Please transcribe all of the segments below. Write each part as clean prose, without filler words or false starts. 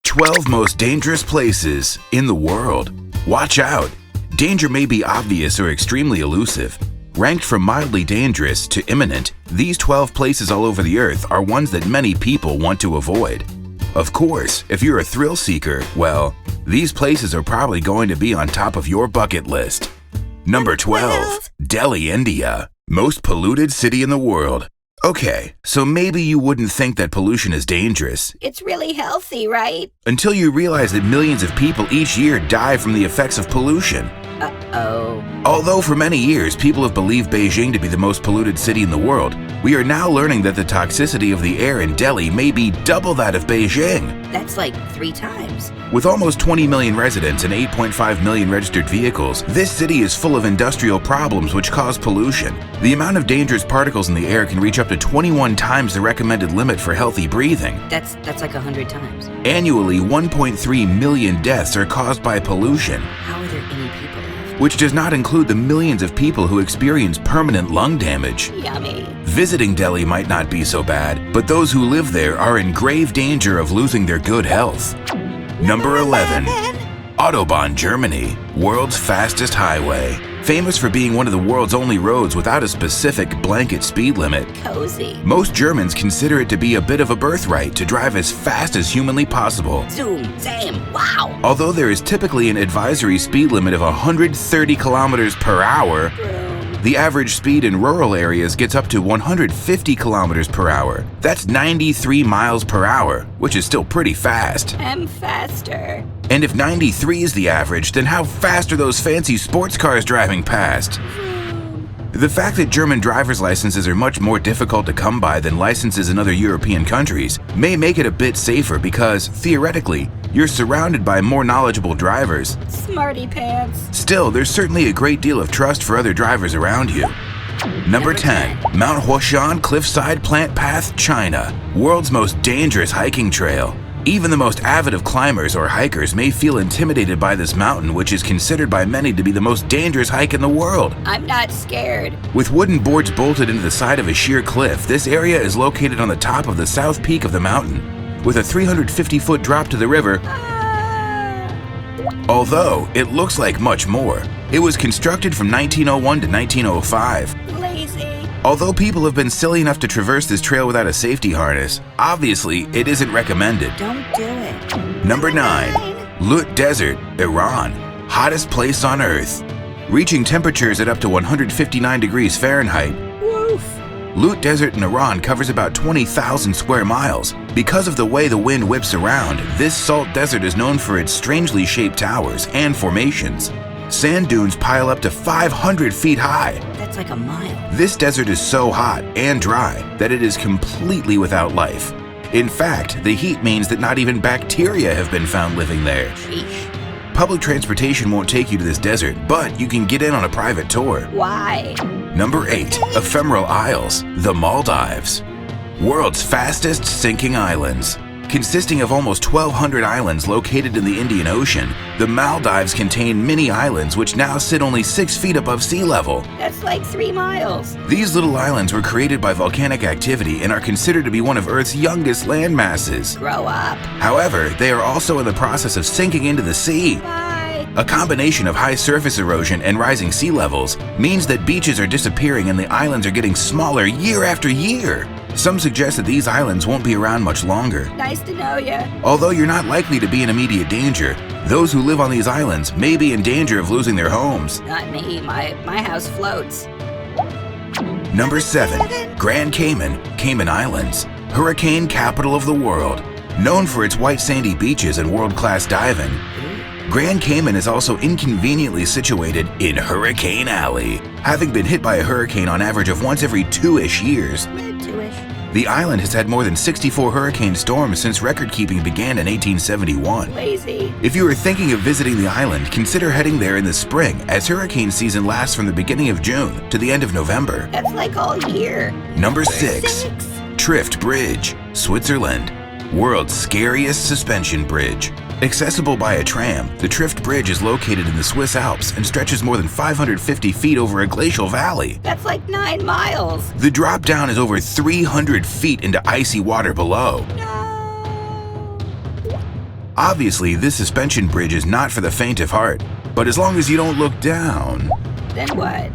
12 most dangerous places in the world. Watch out! Danger may be obvious or extremely elusive. Ranked from mildly dangerous to imminent, these 12 places all over the earth are ones that many people want to avoid. Of course, if you're a thrill seeker, well, these places are probably going to be on top of your bucket list. Number 12. Delhi, India. Most polluted city in the world. Okay, so maybe you wouldn't think that pollution is dangerous. It's really healthy, right? Until you realize that millions of people each year die from the effects of pollution. Uh-oh. Although for many years people have believed Beijing to be the most polluted city in the world, we are now learning that the toxicity of the air in Delhi may be double that of Beijing. That's like 3 times. With almost 20 million residents and 8.5 million registered vehicles, this city is full of industrial problems which cause pollution. The amount of dangerous particles in the air can reach up to 21 times the recommended limit for healthy breathing. That's like 100 times. Annually, 1.3 million deaths are caused by pollution. How are there any people left? Which does not include the millions of people who experience permanent lung damage. Yummy. Visiting Delhi might not be so bad, but those who live there are in grave danger of losing their good health. Number 11. Autobahn, Germany. World's fastest highway. Famous for being one of the world's only roads without a specific blanket speed limit. Cozy. Most Germans consider it to be a bit of a birthright to drive as fast as humanly possible. Zoom. Same. Wow. Although there is typically an advisory speed limit of 130 kilometers per hour, the average speed in rural areas gets up to 150 kilometers per hour. That's 93 miles per hour, which is still pretty fast. I'm faster. And if 93 is the average, then how fast are those fancy sports cars driving past? The fact that German driver's licenses are much more difficult to come by than licenses in other European countries may make it a bit safer because, theoretically, you're surrounded by more knowledgeable drivers. Smarty pants. Still, there's certainly a great deal of trust for other drivers around you. Number 10. Mount Huashan Cliffside Plant Path, China. World's most dangerous hiking trail. Even the most avid of climbers or hikers may feel intimidated by this mountain, which is considered by many to be the most dangerous hike in the world. I'm not scared. With wooden boards bolted into the side of a sheer cliff, this area is located on the top of the south peak of the mountain, with a 350-foot drop to the river. Although it looks like much more. It was constructed from 1901 to 1905. Lazy. Although people have been silly enough to traverse this trail without a safety harness, obviously it isn't recommended. Don't do it. Number 9. Lut Desert, Iran. Hottest place on Earth. Reaching temperatures at up to 159 degrees Fahrenheit. Woof. Lut Desert in Iran covers about 20,000 square miles. Because of the way the wind whips around, this salt desert is known for its strangely shaped towers and formations. Sand dunes pile up to 500 feet high. That's like a mile. This desert is so hot and dry that it is completely without life. In fact, the heat means that not even bacteria have been found living there. Sheesh. Public transportation won't take you to this desert, but you can get in on a private tour. Why? Number 8. Ephemeral Isles, the Maldives. World's fastest sinking islands. Consisting of almost 1,200 islands located in the Indian Ocean, the Maldives contain mini islands which now sit only 6 feet above sea level. That's like 3 miles. These little islands were created by volcanic activity and are considered to be one of Earth's youngest land masses. Grow up. However, they are also in the process of sinking into the sea. Bye. A combination of high surface erosion and rising sea levels means that beaches are disappearing and the islands are getting smaller year after year. Some suggest that these islands won't be around much longer. Nice to know ya. Although you're not likely to be in immediate danger, those who live on these islands may be in danger of losing their homes. Not me. My house floats. Number 7. Grand Cayman, Cayman Islands. Hurricane capital of the world. Known for its white sandy beaches and world-class diving, Grand Cayman is also inconveniently situated in Hurricane Alley, having been hit by a hurricane on average of once every 2-ish years. The island has had more than 64 hurricane storms since record-keeping began in 1871. Lazy. If you are thinking of visiting the island, consider heading there in the spring, as hurricane season lasts from the beginning of June to the end of November. That's like all year. Number 6. Trift Bridge, Switzerland. World's scariest suspension bridge. Accessible by a tram, the Trift Bridge is located in the Swiss Alps and stretches more than 550 feet over a glacial valley. That's like 9 miles. The drop down is over 300 feet into icy water below. No. Obviously, this suspension bridge is not for the faint of heart, but as long as you don't look down. Then what?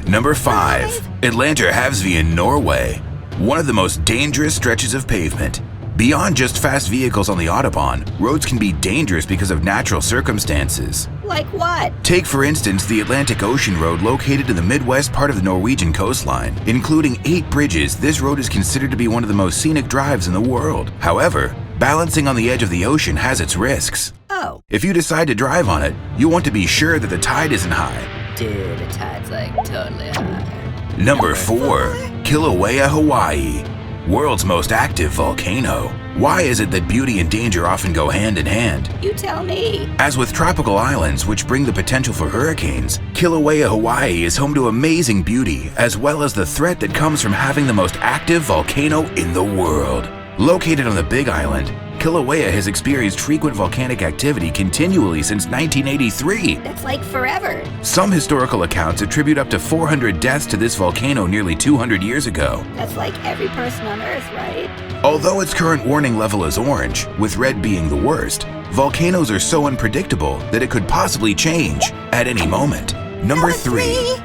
Number 5. Atlanta Havsvik in Norway. One of the most dangerous stretches of pavement. Beyond just fast vehicles on the Autobahn, roads can be dangerous because of natural circumstances. Like what? Take for instance the Atlantic Ocean Road located in the Midwest part of the Norwegian coastline. Including 8 bridges, this road is considered to be one of the most scenic drives in the world. However, balancing on the edge of the ocean has its risks. Oh. If you decide to drive on it, you want to be sure that the tide isn't high. Dude, the tide's like totally high. Number 4. Kilauea, Hawaii. World's most active volcano. Why is it that beauty and danger often go hand in hand? You tell me. As with tropical islands which bring the potential for hurricanes, Kilauea, Hawaii is home to amazing beauty as well as the threat that comes from having the most active volcano in the world. Located on the Big Island, Kilauea has experienced frequent volcanic activity continually since 1983. That's like forever. Some historical accounts attribute up to 400 deaths to this volcano nearly 200 years ago. That's like every person on Earth, right? Although its current warning level is orange, with red being the worst, volcanoes are so unpredictable that it could possibly change at any moment. Number 3.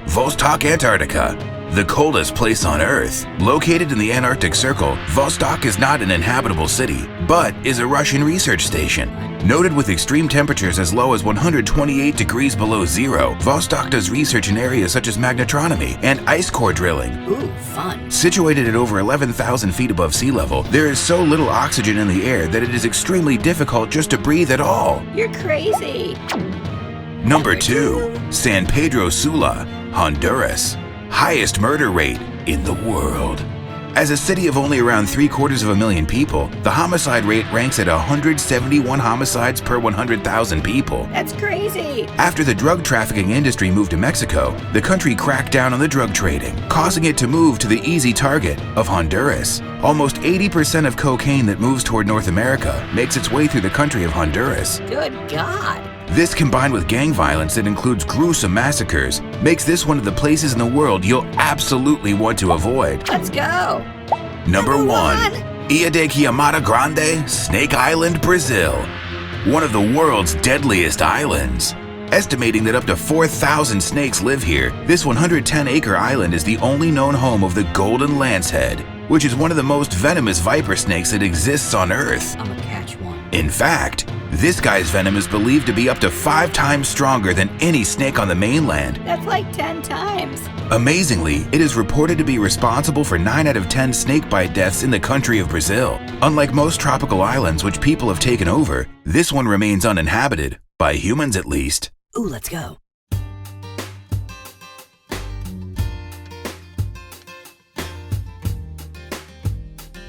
Vostok, Antarctica. The coldest place on Earth. Located in the Antarctic Circle, Vostok is not an inhabitable city, but is a Russian research station. Noted with extreme temperatures as low as 128 degrees below zero, Vostok does research in areas such as magnetronomy and ice core drilling. Ooh, fun. Situated at over 11,000 feet above sea level, there is so little oxygen in the air that it is extremely difficult just to breathe at all. You're crazy. Number 2. San Pedro Sula, Honduras. Highest murder rate in the world. As a city of only around 750,000 people, the homicide rate ranks at 171 homicides per 100,000 people. That's crazy. After the drug trafficking industry moved to Mexico, the country cracked down on the drug trading, causing it to move to the easy target of Honduras. Almost 80% of cocaine that moves toward North America makes its way through the country of Honduras. Good God. This, combined with gang violence that includes gruesome massacres, makes this one of the places in the world you'll absolutely want to avoid. Let's go. Number 1. Ilha de Queimada Grande, Snake Island, Brazil. One of the world's deadliest islands. Estimating that up to 4,000 snakes live here, this 110-acre island is the only known home of the golden lancehead, which is one of the most venomous viper snakes that exists on Earth. I'm gonna catch one. In fact, this guy's venom is believed to be up to 5 times stronger than any snake on the mainland. That's like 10 times. Amazingly, it is reported to be responsible for 9 out of 10 snakebite deaths in the country of Brazil. Unlike most tropical islands which people have taken over, this one remains uninhabited, by humans at least. Ooh, let's go.